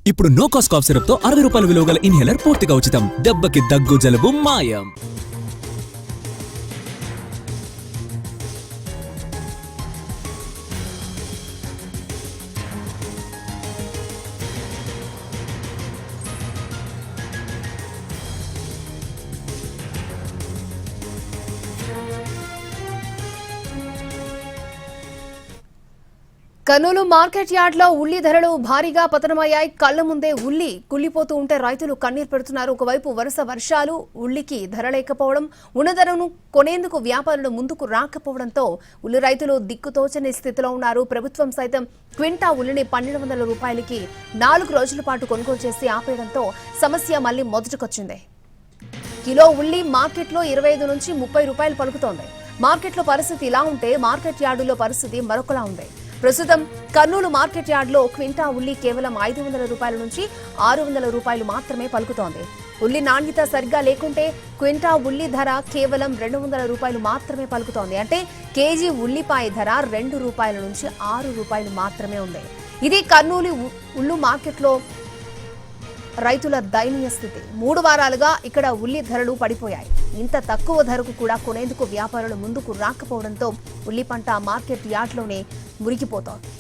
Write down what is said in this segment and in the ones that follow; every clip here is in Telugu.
ఇప్పుడు నో కాస్ట్ కాఫ్ సిరప్ తో 60 రూపాయల విలువ గల ఇన్హేలర్ పూర్తిగా ఉచితం. దెబ్బకి దగ్గు జలుబు మాయం. కర్నూలు మార్కెట్ యార్డ్ లో ఉల్లి ధరలు భారీగా పతనమయ్యాయి. కళ్ల ముందే ఉల్లి కుళ్లిపోతూ ఉంటే రైతులు కన్నీరు పెడుతున్నారు. ఒకవైపు వరుస వర్షాలు, ఉల్లికి ధర లేకపోవడం, ఉన్న ధరను కొనేందుకు వ్యాపారులు ముందుకు రాకపోవడంతో ఉల్లి రైతులు దిక్కుతోచని స్థితిలో ఉన్నారు. ప్రభుత్వం సైతం క్వింటా ఉల్లిని 1200 రూపాయలకి 4 రోజుల పాటు కొనుగోలు చేసి ఆపేయడంతో సమస్య మళ్లీ మొదటికొచ్చింది. కిలో ఉల్లి మార్కెట్లో 25 నుంచి 30 రూపాయలు పలుకుతోంది. మార్కెట్లో పరిస్థితి ఇలా ఉంటే మార్కెట్ యార్డులో పరిస్థితి మరొకలా ఉంది. ప్రస్తుతం కర్నూలు మార్కెట్ యార్డ్లో క్వింటా ఉల్లి కేవలం 500 రూపాయల నుంచి 600 రూపాయలు మాత్రమే పలుకుతోంది. ఉల్లి నాణ్యత సరిగ్గా లేకుంటే క్వింటా ఉల్లి ధర కేవలం 200 రూపాయలు మాత్రమే పలుకుతోంది. అంటే కేజీ ఉల్లిపాయ ధర 2 రూపాయల నుంచి 6 రూపాయలు మాత్రమే ఉంది. ఇది కర్నూలు ఉల్లు మార్కెట్లో రైతుల దయనీయ స్థితి. 3 వారాలుగా ఇక్కడ ఉల్లి ధరలు పడిపోయాయి. ఇంత తక్కువ ధరకు కూడా కొనేందుకు వ్యాపారులు ముందుకు రాకపోవడంతో ఉల్లి పంట మార్కెట్ యార్డ్లోనే మురిగిపోతోంది.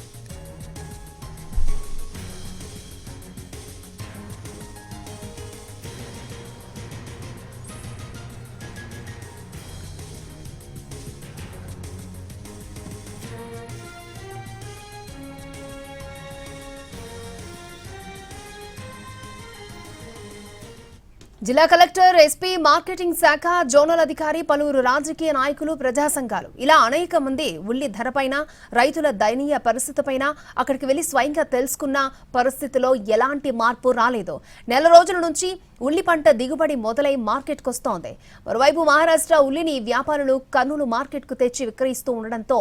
జిల్లా కలెక్టర్, ఎస్పీ, మార్కెటింగ్ శాఖ, జోనల్ అధికారి, పలువురు రాజకీయ నాయకులు, ప్రజా సంఘాలు ఇలా అనేక మంది ఉల్లి ధరపైన, రైతుల దయనీయ పరిస్థితిపైన అక్కడికి వెళ్లి స్వయంగా తెలుసుకున్న పరిస్థితిలో ఎలాంటి మార్పు రాలేదు. నెల రోజుల నుంచి ఉల్లి పంట దిగుబడి మొదలై మార్కెట్కు వస్తోంది. మరోవైపు మహారాష్ట్ర ఉల్లిని వ్యాపారులు కర్నూలు మార్కెట్కు తెచ్చి విక్రయిస్తూ ఉండడంతో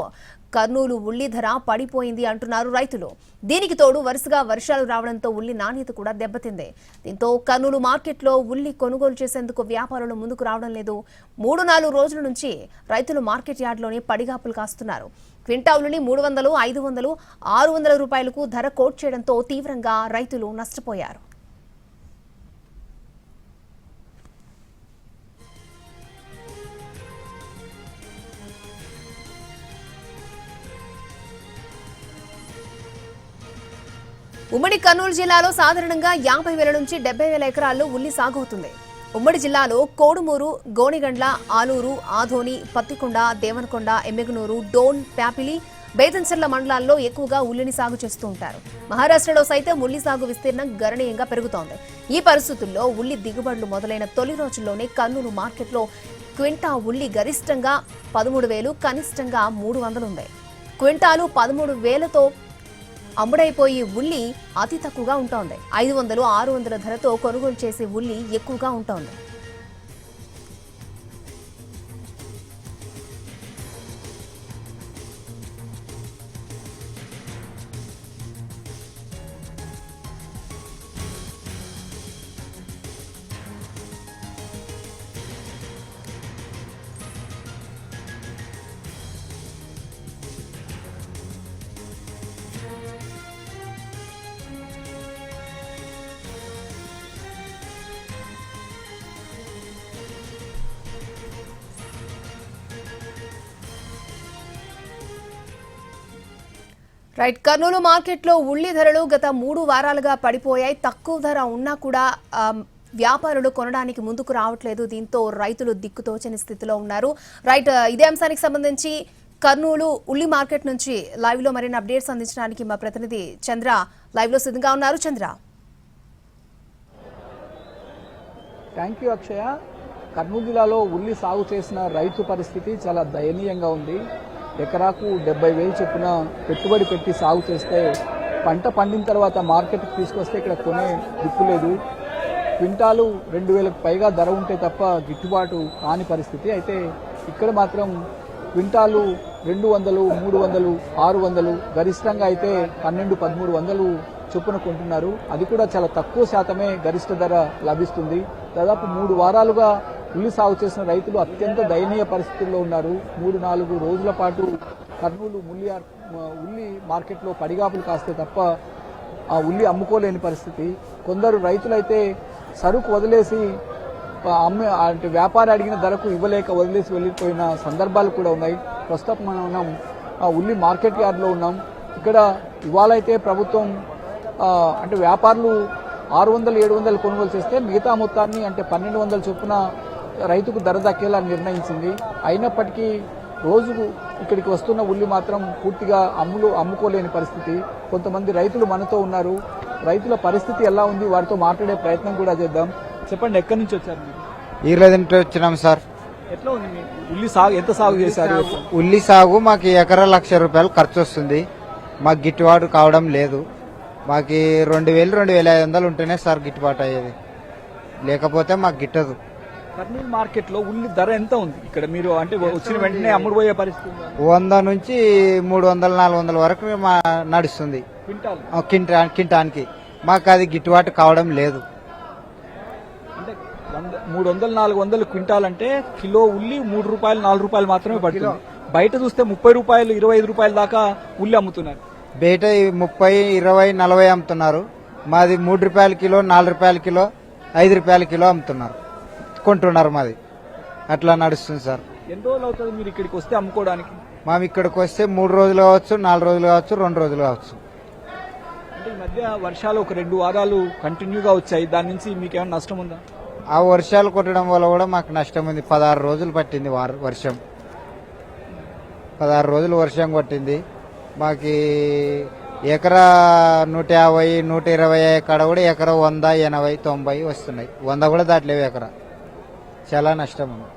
కర్నూలు ఉల్లి ధర పడిపోయింది అంటున్నారు రైతులు. దీనికి తోడు వరుసగా వర్షాలు రావడంతో ఉల్లి నాణ్యత కూడా దెబ్బతింది. దీంతో కర్నూలు మార్కెట్లో ఉల్లి కొనుగోలు చేసేందుకు వ్యాపారులు ముందుకు రావడం లేదు. 3-4 రోజుల నుంచి రైతులు మార్కెట్ యార్డ్లోనే పడిగాపులు కాస్తున్నారు. క్వింటా ఉల్లిని 300, 500, 600 రూపాయలకు ధర కోట్ చేయడంతో తీవ్రంగా రైతులు నష్టపోయారు. ఉమ్మడి కర్నూలు జిల్లాలో సాధారణంగా 50,000 నుంచి 70,000 ఎకరాల్లో ఉల్లి సాగు అవుతుంది. ఉమ్మడి జిల్లాలో కోడుమూరు, గోనిగండ్ల, ఆలూరు, ఆధోని, పత్తికొండ, దేవనకొండ, ఎమ్మెగనూరు, డోన్, ప్యాపిలి, బేతంచెర్ల మండలాల్లో ఎక్కువగా ఉల్లిని సాగు చేస్తూ ఉంటారు. మహారాష్ట్రలో సైతం ఉల్లి సాగు విస్తీర్ణం గణనీయంగా పెరుగుతోంది. ఈ పరిస్థితుల్లో ఉల్లి దిగుబడులు మొదలైన తొలి రోజుల్లోనే కర్నూలు మార్కెట్లో క్వింటా ఉల్లి గరిష్టంగా 13,000, కనిష్టంగా 300 ఉంది. క్వింటాలు 13,000తో అమ్ముడైపోయి ఉల్లి అతి తక్కువగా ఉంటోంది. 500, 600 ధరతో కొనుగోలు చేసే ఉల్లి ఎక్కువగా ఉంటోంది. రైట్, కర్నూలు మార్కెట్లో ఉల్లి ధరలు గత 3 వారాలుగా పడిపోయాయి. తక్కువ ధర ఉన్నా కూడా వ్యాపారులు కొనడానికి ముందుకు రావట్లేదు. దీంతో రైతులు దిక్కుతోచని స్థితిలో ఉన్నారు. రైట్, ఇదే అంశానికి సంబంధించి కర్నూలు ఉల్లి మార్కెట్ నుంచి లైవ్ లో మరిన్ని అప్డేట్స్ అందించడానికి మా ప్రతినిధి చంద్ర లైవ్ లో సిద్ధంగా ఉన్నారు. చంద్ర, థ్యాంక్ యూ అక్షయ. కర్నూలు జిల్లాలో ఉల్లి సాగు చేసిన రైతు పరిస్థితి చాలా దయనీయంగా ఉంది. ఎకరాకు 70,000 చొప్పున పెట్టుబడి పెట్టి సాగు చేస్తే పంట పండిన తర్వాత మార్కెట్కి తీసుకొస్తే ఇక్కడ కొనే దిక్కు లేదు. క్వింటాలు 2,000కు పైగా ధర ఉంటే తప్ప గిట్టుబాటు కాని పరిస్థితి. అయితే ఇక్కడ మాత్రం క్వింటాలు 200, 300, 600, గరిష్టంగా అయితే 12-1300 చొప్పున కొంటున్నారు. అది కూడా చాలా తక్కువ శాతమే గరిష్ట ధర లభిస్తుంది. దాదాపు 3 వారాలుగా ఉల్లి సాగు చేసిన రైతులు అత్యంత దయనీయ పరిస్థితుల్లో ఉన్నారు. 3-4 రోజుల పాటు కర్నూలు ఉల్లి మార్కెట్లో పడిగాపులు కాస్తే తప్ప ఆ ఉల్లి అమ్ముకోలేని పరిస్థితి. కొందరు రైతులైతే సరుకు వదిలేసి అంటే వ్యాపారి అడిగిన ధరకు ఇవ్వలేక వదిలేసి వెళ్ళిపోయిన సందర్భాలు కూడా ఉన్నాయి. ప్రస్తుతం మనం ఆ ఉల్లి మార్కెట్ యార్డ్లో ఉన్నాం. ఇక్కడ ఇవాళైతే ప్రభుత్వం అంటే వ్యాపారులు 600-700 కొనుగోలు చేస్తే మిగతా మొత్తాన్ని అంటే 1200 చొప్పున రైతుకు ధర దక్కేలా నిర్ణయించింది. అయినప్పటికీ రోజుకు ఇక్కడికి వస్తున్న ఉల్లి మాత్రం పూర్తిగా అమ్ముకోలేని పరిస్థితి. కొంతమంది రైతులు మనతో ఉన్నారు. రైతుల పరిస్థితి ఎలా ఉంది వారితో మాట్లాడే ప్రయత్నం కూడా చేద్దాం. చెప్పండి, ఎక్కడి నుంచి వచ్చారు మీరు? ఈరోజు వచ్చినాం సార్. ఎట్లా ఉంది మీ ఉల్లి సాగు? ఎంత సాగు చేశారు? ఉల్లి సాగు మాకు ఎకరా ₹1,00,000 ఖర్చు వస్తుంది. మాకు గిట్టుబాటు కావడం లేదు. మాకు 2,000-2,500 ఉంటేనే సార్ గిట్టుబాటు అయ్యేది, లేకపోతే మాకు గిట్టదు. కర్నూలు మార్కెట్ లో ఉల్లి ధర ఎంత ఉంది ఇక్కడ? మీరు అంటే వచ్చిన వెంటనే అమ్ముడు పోయే పరిస్థితి ఉందా? 100 నుంచి 300-400 వరకు నడుస్తుంది కింటానికి. మాకు అది గిట్టుబాటు కావడం లేదు. అంటే 300-400 క్వింటాల్ అంటే కిలో ఉల్లి ₹3-4 మాత్రమే పడుతుంది. బయట చూస్తే ₹30-25 దాకా ఉల్లి అమ్ముతున్నారు. బయట 30, 20, 40 అమ్ముతున్నారు. మాది ₹3 కిలో, ₹4 కిలో, ₹5 కిలో అమ్ముతున్నారు, కొంటున్నారు. మాది అట్లా నడుస్తుంది సార్. ఎన్ని రోజులు అవుతుంది మీరు ఇక్కడికి వస్తే అమ్ముకోవడానికి? మేము ఇక్కడికి వస్తే 3 రోజులు కావచ్చు, 4 రోజులు కావచ్చు, 2 రోజులు కావచ్చు. అంటే ఈ మధ్య వర్షాలు ఒక 2 వారాలు కంటిన్యూగా వచ్చాయి. దాని నుంచి మీకు ఏమైనా నష్టం ఉందా? ఆ వర్షాలు కొట్టడం వల్ల కూడా మాకు నష్టం ఉంది. 16 రోజులు పట్టింది వర్షం. 16 రోజులు వర్షం కొట్టింది. మాకు ఎకరా 150-120 కాడ కూడా ఎకరా 100, 80, 90 వస్తున్నాయి. 100 కూడా దాటలేవు ఎకరా. చాలా నష్టం ఉంది.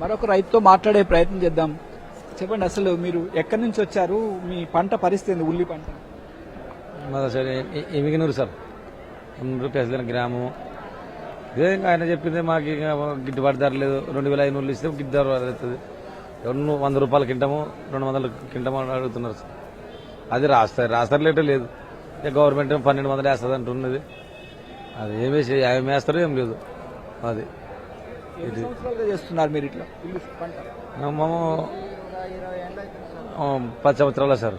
మరొక రైతుతో మాట్లాడే ప్రయత్నం చేద్దాం. చెప్పండి, అసలు మీరు ఎక్కడి నుంచి వచ్చారు? మీ పంట పరిస్థితి ఏంది? ఉల్లి పంట ఎమిగినూరు సార్, ఎమిగినూరు పెసలేని గ్రామం. ఇదే ఆయన చెప్పింది మాకు ఇంకా గిట్టుబాటు ధర లేదు. 2,500 ఇస్తే గిట్టుబాటు ధర అవుతుంది. ఎవరు ₹100 కింటము, 200 కింటము అడుగుతున్నారు సార్. అది రాస్తారు లేటో లేదు. గవర్నమెంట్ 1,200 వేస్తుంది అంటున్నది. అది ఏమి వేస్తారో ఏం లేదు. అది చేస్తున్నారు మీరు ఇట్లా పంట? మేము 10 సంవత్సరాల సార్,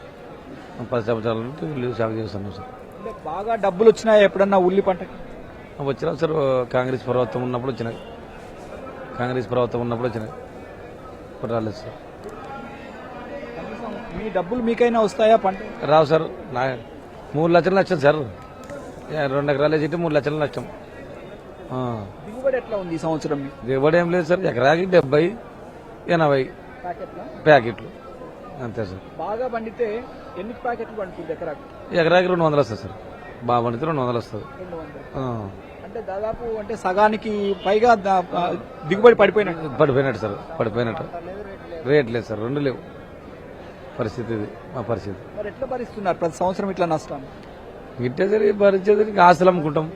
10 సంవత్సరాల నుండి ఉల్లి సాగు చేస్తున్నాం సార్. అంటే బాగా డబ్బులు వచ్చినాయి ఎప్పుడన్నా ఉల్లి పంటకి? వచ్చినాం సార్. కాంగ్రెస్ ప్రభుత్వం ఉన్నప్పుడు వచ్చినాయి. ఇప్పుడు రాలేదు సార్. మీ డబ్బులు మీకైనా వస్తాయా పంట? రావు సార్. 3 లక్షలు నష్టం సార్. 2 ఎకరాలు వేసి 3 లక్షలు నష్టం. దిగుబడి ఎట్లా ఉంది ఈ సంవత్సరం? దిగుబడి ఏం లేదు సార్. ఎకరాకి 70-80 ప్యాకెట్లు అంతే సార్. బాగా పండితే ఎన్ని ప్యాకెట్లు పండుతుంది ఎకరాకి? ఎకరాకి 200 వస్తుంది సార్. బాగా పండితే 200 వస్తుంది. 200 అంటే దాదాపు అంటే సగానికి పైగా దిగుబడి పడిపోయినట్టు సార్. రేట్ లేదు సార్. 2 లేవు. పరిస్థితి ఇది మా పరిస్థితి. మరి ఎట్లా భరిస్తున్నారు ప్రతి సంవత్సరం ఇట్లా నష్టం? గిట్టేసరి భరించేసరికి ఆస్తులు అమ్ముకుంటాం,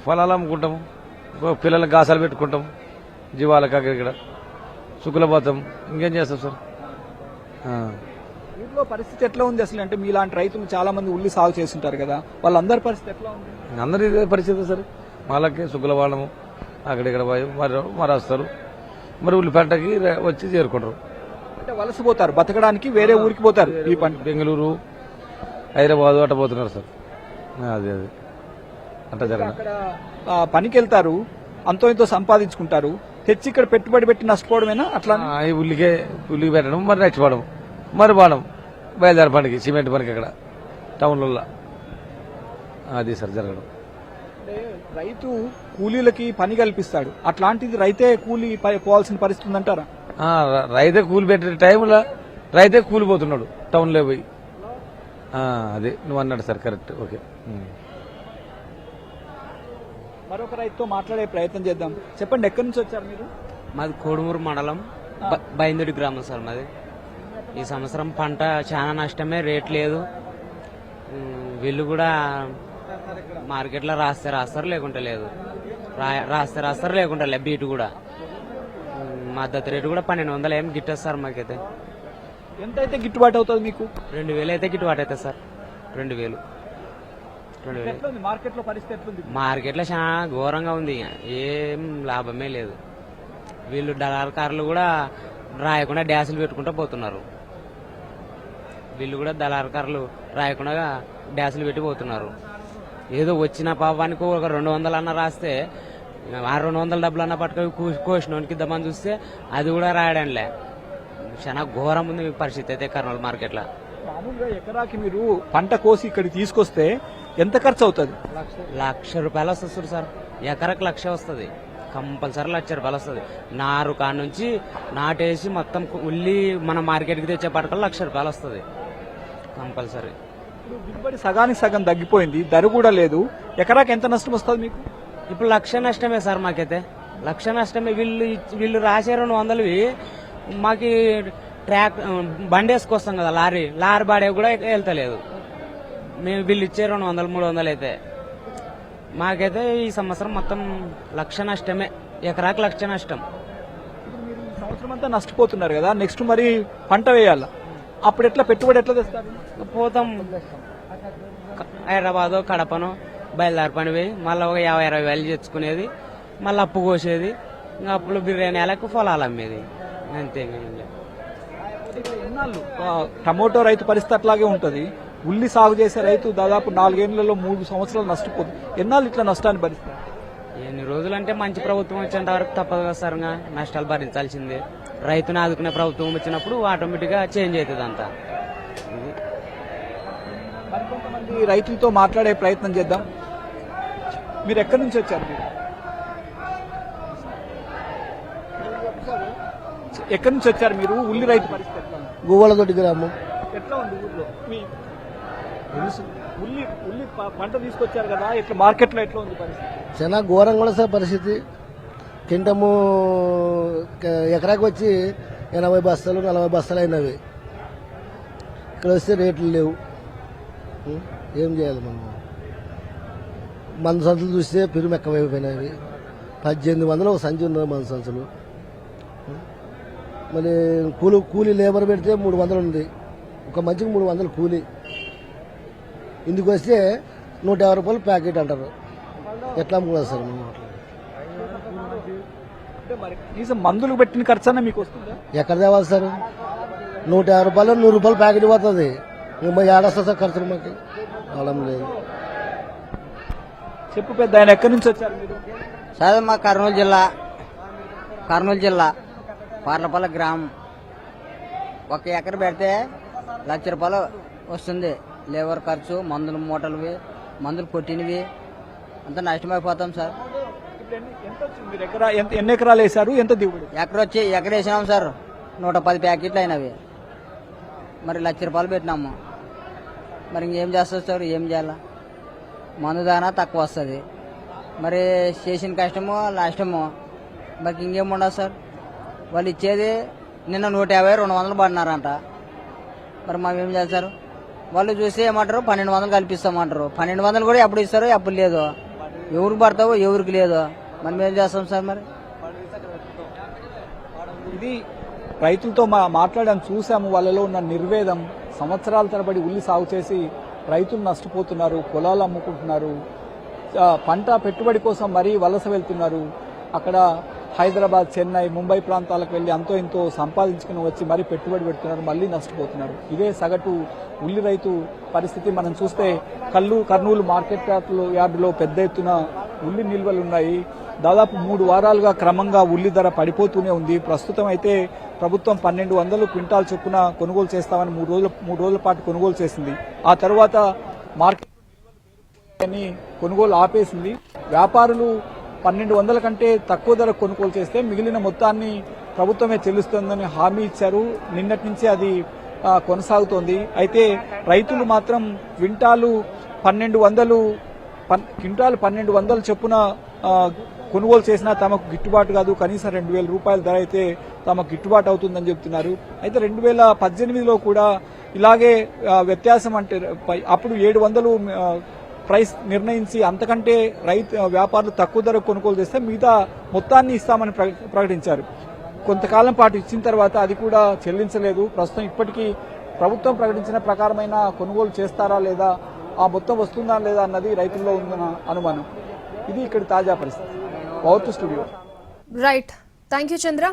ఫలాలు అమ్ముకుంటాము, పిల్లలకు గాసాలు పెట్టుకుంటాం, జీవాలకు అక్కడ సుక్కుల పోతాం. ఇంకేం చేస్తాం సార్. ఊళ్ళో పరిస్థితి ఎట్లా ఉంది అసలు? అంటే మీలాంటి రైతులు చాలా మంది ఉల్లి సాగు చేస్తుంటారు కదా, వాళ్ళందరి పరిస్థితి ఎట్లా ఉంది? అందరి ఇదే పరిస్థితి సార్. వాళ్ళకి సుక్కుల వాడము అక్కడిక్కడ మరి వస్తారు. మరి ఉల్లిపేటకి వచ్చి చేరుకుంటారు. అంటే వలసపోతారు బతకడానికి, వేరే ఊరికి పోతారు. ఈ పంట బెంగళూరు, హైదరాబాద్ అట్ట పోతున్నారు సార్. అదే అట్లా జరగదు. అక్కడ పనికి వెళ్తారు, అంతో ఇంతో సంపాదించుకుంటారు, తెచ్చి ఇక్కడ పెట్టుబడి పెట్టి నష్టపోవడమేనా? అట్లా ఉల్లికి పెట్టడం, మరి నచ్చిపోవడం, మరి పోవడం, బయలుదేరి పనికి, సిమెంట్ పనికి అక్కడ టౌన్లలో. అది సార్ జరగడం. రైతు కూలీలకి పని కల్పిస్తాడు, అట్లాంటిది రైతే కూలీ పోవాల్సిన పరిస్థితి ఉందంటారా? రైతే కూలి పెట్టే టైంలో రైతే కూలిపోతున్నాడు టౌన్లో పోయి. అదే నువ్వు అన్నాడు సార్, కరెక్ట్. ఓకే. మరొక రైతుతో మాట్లాడే ప్రయత్నం చేద్దాం. చెప్పండి, ఎక్కడి నుంచి వచ్చారు మీరు? మాది కోడుమూరు మండలం, బైందుడి గ్రామం సార్ మాది. ఈ సంవత్సరం పంట చాలా నష్టమే, రేట్ లేదు. వీళ్ళు కూడా మార్కెట్లో రాస్తారు లేకుంటే లేదు, రాస్తారు లేకుంటే లేదు. బీటు కూడా మద్దతు రేటు కూడా 1,200 ఏం గిట్టదు సార్ మాకైతే. ఎంత అయితే గిట్టుబాటు అవుతుంది మీకు? 2,000 అయితే గిట్టుబాటు అవుతుంది సార్. 2,000 మార్కెట్లో పరిస్థితి ఎట్లుంది? మార్కెట్లో చాలా ఘోరంగా ఉంది, ఏం లాభమే లేదు. వీళ్ళు దళారుకారులు కూడా రాయకుండా డ్యాసులు పెట్టుకుంటూ పోతున్నారు. వీళ్ళు కూడా దళారకారులు రాయకుండా డ్యాసులు పెట్టి పోతున్నారు. ఏదో వచ్చిన పాపానికి ఒక 200 అన్న రాస్తే ఆ 200 డబ్బులు అన్న పట్టుకొని కోసినోనికి ఇద్దామని చూస్తే అది కూడా రాయడంలే. చాలా ఘోరం ఉంది పరిస్థితి అయితే కర్నూలు మార్కెట్లో. మామూలుగా ఎకరాకి మీరు పంట కోసి ఇక్కడికి తీసుకొస్తే ఎంత ఖర్చు అవుతుంది? ₹1,00,000 వస్తుంది సార్. ఎకరకు 1,00,000 వస్తుంది, కంపల్సరీ ₹1,00,000 వస్తుంది. నారు కాడ నుంచి నాటేసి మొత్తం ఉల్లి మన మార్కెట్కి తెచ్చే పట్టుకలు ₹1,00,000 వస్తుంది కంపల్సరీ. ఇప్పుడు దిగుబడి సగానికి సగం తగ్గిపోయింది, ధర కూడా లేదు. ఎకరాకి ఎంత నష్టం వస్తుంది మీకు? ఇప్పుడు 1,00,000 నష్టమే సార్ మాకైతే. 1,00,000 నష్టమే. వీళ్ళు రాసే 200వి మాకి బండి వేసుకొస్తాం కదా, లారీ బాడే కూడా వెళ్తలేదు. మేము వీళ్ళు ఇచ్చే 200-300 అయితే మాకైతే ఈ సంవత్సరం మొత్తం 1,00,000 నష్టమే. ఎకరాకి 1,00,000 నష్టం. ఇప్పుడు మీరు ఈ సంవత్సరం అంతా నష్టపోతున్నారు కదా, నెక్స్ట్ మరి పంట వేయాలా, అప్పుడు ఎట్లా పెట్టుబడి ఎట్లా తెస్తారు? పోతాం హైదరాబాదు కడపను బయలుదేరి పని పోయి మళ్ళీ ఒక 50-60 వేలు తెచ్చుకునేది, మళ్ళీ అప్పు కోసేది, ఇంకా అప్పులు బిర్యానీ నెలకు పొలాలు అమ్మేది, అంతే. ఎన్నాళ్ళు టమోటో రైతు పరిస్థితి అట్లాగే ఉంటుంది. ఉల్లి సాగు చేసే రైతు దాదాపు 4 ఏళ్లలో 3 సంవత్సరాలు నష్టపోతుంది. ఎన్నాళ్ళు ఇట్లా నష్టాన్ని భరిస్తారు? ఎన్ని రోజులంటే మంచి ప్రభుత్వం వచ్చేంత వరకు తప్పదు కదా సార్, నష్టాలు భరించాల్సిందే. రైతుని ఆదుకునే ప్రభుత్వం వచ్చినప్పుడు ఆటోమేటిక్ గా చేంజ్ అవుతుంది అంతా. మరికొంతమంది రైతులతో మాట్లాడే ప్రయత్నం చేద్దాం. మీరు ఎక్కడి నుంచి వచ్చారు? ఎక్కడి నుంచి వచ్చారు మీరు? ఉల్లి రైతు పరిస్థితి ఎట్లా ఉంది? గువ్వలతోటి గ్రామం. ఎట్లా ఉంది ఊర్లో మీ ఉల్లి ఉల్లి పంట తీసుకొచ్చారు కదా, ఇట్లా మార్కెట్లో ఎట్లా ఉంది పరిస్థితి? చాలా ఘోరంగా కూడా సార్ పరిస్థితి. కింటము ఎకరాకి వచ్చి 80 బస్తాలు 40 బస్తాలు అయినవి. ఇక్కడ వస్తే రేట్లు లేవు. ఏం చేయాలి మనం? మందు సంచులు చూస్తే పిరుమెక్కమైపోయినవి. 1800 ఒక సంచి ఉన్నది మందు సంచులు. మరి కూలీ లేబర్ పెడితే 300 ఉంది, ఒక మంచికి 300 కూలీ. ఇందుకు వస్తే ₹150 ప్యాకెట్ అంటారు. ఎట్లా అమ్ముకున్నారు సార్ మేము? అంటే మరి కనీసం మందులు పెట్టిన ఖర్చు అన్న మీకు వస్తుందా? ఎక్కడ తేవాలి సార్? ₹150 ₹100 ప్యాకెట్ పోతుంది. ఇంకా ఏడొస్తా సార్ ఖర్చులు మాకు అవడం లేదు. చెప్పు పెద్ద ఆయన, ఎక్కడి నుంచి వచ్చారు మీరు? సార్ మా కర్నూలు జిల్లా పార్లపల్లి గ్రామం. 1 ఎకర్ పెడితే ₹1,00,000 వస్తుంది. లేబర్ ఖర్చు, మందులు మూటలువి, మందులు కొట్టినవి అంతా నష్టమైపోతాం సార్. ఎంత వచ్చింది మీరు? ఎన్ని ఎకరాలు వేశారు? ఎంత దిగుబడి? ఎకర వేసినాం సార్, 110 ప్యాకెట్లు అయినవి. మరి ₹1,00,000 పెట్టినాము. మరి ఇంకేం చేస్తుంది సార్? ఏం చేయాలా? మందు దానా తక్కువ వస్తుంది. మరి చేసిన కష్టము నష్టము, మరి ఇంకేం ఉండదు సార్. వాళ్ళు ఇచ్చేది నిన్న 150-200 పడినారంట. మరి మేము ఏం చేయాలి సార్? వాళ్ళు చూసి ఏమంటారు 1,200 కల్పిస్తామంటారు. 1,200 కూడా ఎప్పుడు ఇస్తారో ఎప్పుడు లేదు. ఎవరికి పడతావో ఎవరికి లేదు. మనం ఏం చేస్తాం సార్? మరి ఇది రైతులతో మాట్లాడాము, చూసాము. వాళ్ళలో ఉన్న నిర్వేదం. సంవత్సరాల తరబడి ఉల్లి సాగు చేసి రైతులు నష్టపోతున్నారు, పొలాలు అమ్ముకుంటున్నారు, పంట పెట్టుబడి కోసం మరీ వలస వెళ్తున్నారు. అక్కడ హైదరాబాద్, చెన్నై, ముంబై ప్రాంతాలకు వెళ్లి అంతో ఇంతో సంపాదించుకుని వచ్చి మరీ పెట్టుబడి పెడుతున్నారు, మళ్ళీ నష్టపోతున్నారు. ఇదే సగటు ఉల్లి రైతు పరిస్థితి. మనం చూస్తే కర్నూలు మార్కెట్ యార్డులో పెద్ద ఎత్తున ఉల్లి నిల్వలు ఉన్నాయి. దాదాపు 3 వారాలుగా క్రమంగా ఉల్లి ధర పడిపోతూనే ఉంది. ప్రస్తుతం అయితే ప్రభుత్వం 1,200 క్వింటాల్ చొప్పున కొనుగోలు చేస్తామని 3 రోజుల పాటు కొనుగోలు చేసింది. ఆ తర్వాత మార్కెట్ కొనుగోలు ఆపేసింది. వ్యాపారులు 1,200 కంటే తక్కువ ధర కొనుగోలు చేస్తే మిగిలిన మొత్తాన్ని ప్రభుత్వమే చెల్లిస్తుందని హామీ ఇచ్చారు. నిన్నటి నుంచి అది కొనసాగుతోంది. అయితే రైతులు మాత్రం క్వింటాలు 1,200 చొప్పున కొనుగోలు చేసినా తమకు గిట్టుబాటు కాదు, కనీసం ₹2,000 ధర అయితే తమకు గిట్టుబాటు అవుతుందని చెబుతున్నారు. అయితే 2018లో కూడా ఇలాగే వ్యత్యాసం, అంటే అప్పుడు 700 ప్రైస్ నిర్ణయించి అంతకంటే వ్యాపారులు తక్కువ ధర కొనుగోలు చేస్తే మిగతా మొత్తాన్ని ఇస్తామని ప్రకటించారు. కొంతకాలం పాటు ఇచ్చిన తర్వాత అది కూడా చెల్లించలేదు. ప్రస్తుతం ఇప్పటికీ ప్రభుత్వం ప్రకటించిన ప్రకారమైన కొనుగోలు చేస్తారా లేదా, ఆ మొత్తం వస్తుందా లేదా అన్నది రైతుల్లో ఉన్న అనుమానం. ఇది ఇక్కడ తాజా పరిస్థితి. Power to studio. Right, thank you Chandra.